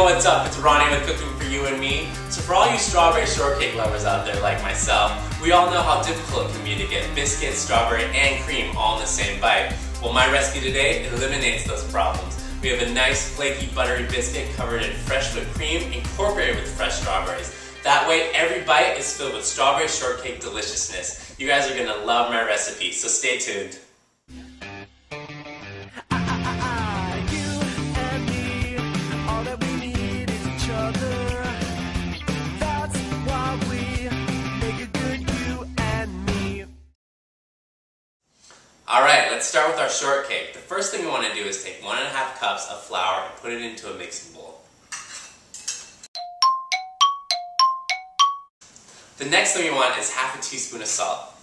what's up? It's Ronnie with Cooking for You and Me. So for all you strawberry shortcake lovers out there like myself, we all know how difficult it can be to get biscuits, strawberry, and cream all in the same bite. Well, my recipe today eliminates those problems. We have a nice flaky buttery biscuit covered in fresh whipped cream incorporated with fresh strawberries. That way every bite is filled with strawberry shortcake deliciousness. You guys are going to love my recipe, so stay tuned. Alright, let's start with our shortcake. The first thing we want to do is take 1.5 cups of flour and put it into a mixing bowl. The next thing we want is half a teaspoon of salt.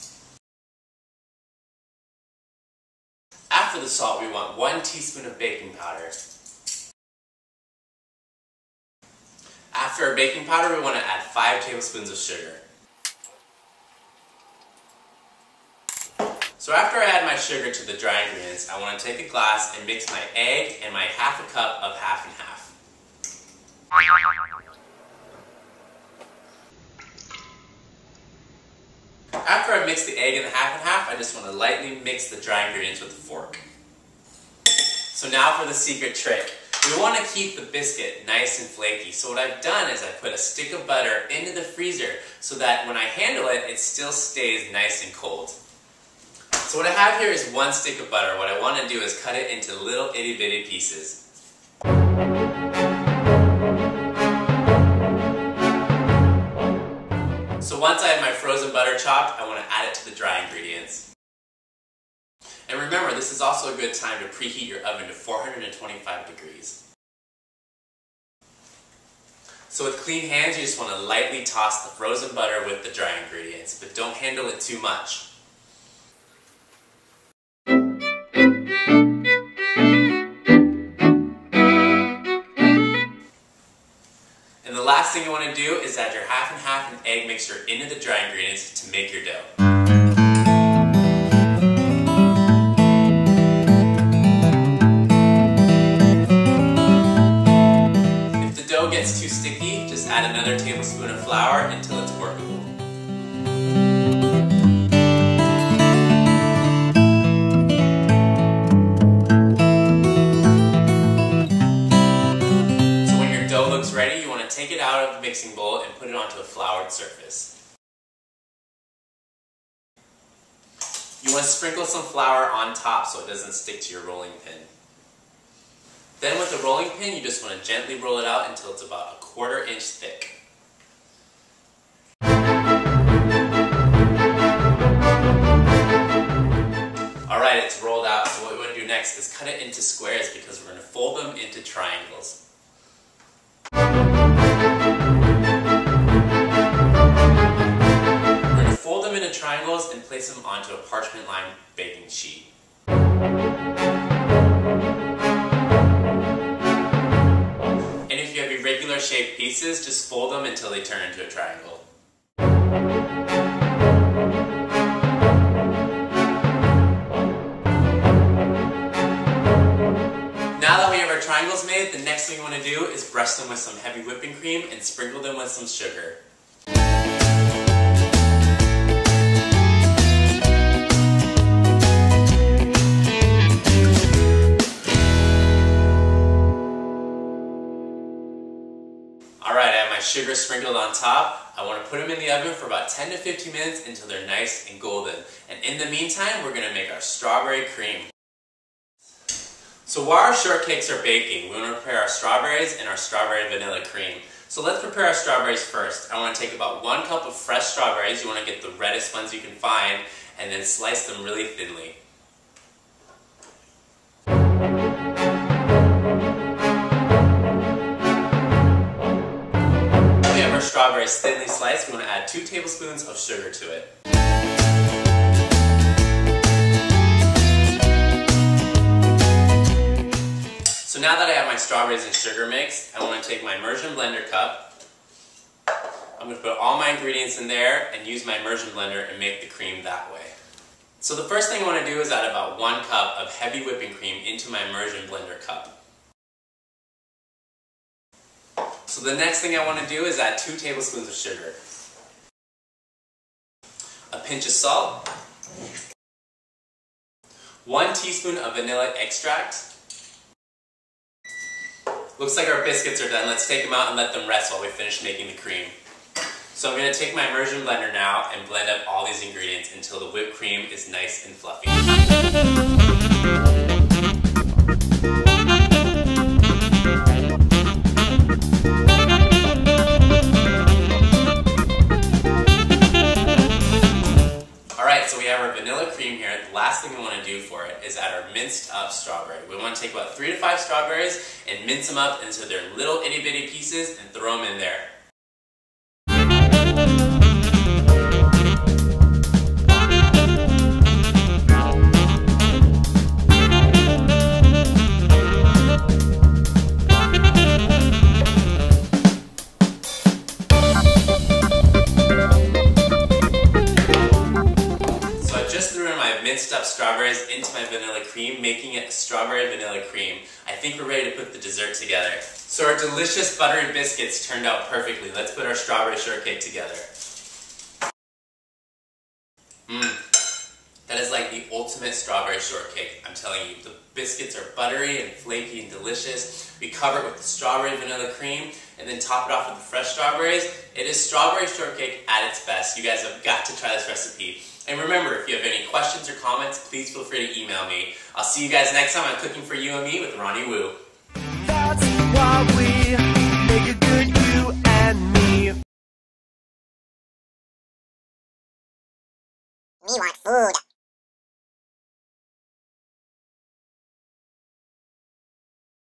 After the salt, we want 1 teaspoon of baking powder. After our baking powder, we want to add 5 tablespoons of sugar. So after I add my sugar to the dry ingredients, I want to take a glass and mix my egg and my half a cup of half and half. After I mix the egg and the half and half, I just want to lightly mix the dry ingredients with a fork. So now for the secret trick. We want to keep the biscuit nice and flaky. So what I've done is I put a stick of butter into the freezer so that when I handle it, it still stays nice and cold. So what I have here is 1 stick of butter. What I want to do is cut it into little itty bitty pieces. So once I have my frozen butter chopped, I want to add it to the dry ingredients. And remember, this is also a good time to preheat your oven to 425 degrees. So with clean hands, you just want to lightly toss the frozen butter with the dry ingredients, but don't handle it too much. And the last thing you want to do is add your half and half and egg mixture into the dry ingredients to make your dough. If the dough gets too sticky, just add another tablespoon of flour until it's workable. Ready, you want to take it out of the mixing bowl and put it onto a floured surface. You want to sprinkle some flour on top so it doesn't stick to your rolling pin. Then with the rolling pin, you just want to gently roll it out until it's about 1/4 inch thick. Alright, it's rolled out, so what we want to do next is cut it into squares because we're going to fold them into triangles. We're going to fold them into triangles and place them onto a parchment lined baking sheet. And if you have irregular shaped pieces, just fold them until they turn into a triangle. Now that we have our triangles made, the next thing we want to do is brush them with some heavy whipping cream and sprinkle them with some sugar. Alright, I have my sugar sprinkled on top. I want to put them in the oven for about 10 to 15 minutes until they're nice and golden. And in the meantime, we're going to make our strawberry cream. So while our shortcakes are baking, we want to prepare our strawberries and our strawberry vanilla cream. So let's prepare our strawberries first. I want to take about 1 cup of fresh strawberries. You want to get the reddest ones you can find and then slice them really thinly. Now we have our strawberries thinly sliced. We want to add 2 tablespoons of sugar to it. So now that I have my strawberries and sugar mixed, I want to take my immersion blender cup. I'm going to put all my ingredients in there and use my immersion blender and make the cream that way. So the first thing I want to do is add about 1 cup of heavy whipping cream into my immersion blender cup. So the next thing I want to do is add 2 tablespoons of sugar, a pinch of salt, 1 teaspoon of vanilla extract. Looks like our biscuits are done. Let's take them out and let them rest while we finish making the cream. So I'm going to take my immersion blender now and blend up all these ingredients until the whipped cream is nice and fluffy. Alright, so we have our vanilla cream here. The last thing we want to do for it is add our minced up strawberry. We want to take about 3 to 5 strawberries and mince them up into their little itty bitty pieces and throw them in there. Minced up strawberries into my vanilla cream, making it a strawberry vanilla cream. I think we're ready to put the dessert together. So our delicious buttery biscuits turned out perfectly. Let's put our strawberry shortcake together. That is like the ultimate strawberry shortcake. I'm telling you, the biscuits are buttery and flaky and delicious. We cover it with the strawberry vanilla cream and then top it off with the fresh strawberries. It is strawberry shortcake at its best. You guys have got to try this recipe. And remember, if you have any questions or comments, please feel free to email me. I'll see you guys next time on Cooking for You and Me with Ronnie Woo. That's what we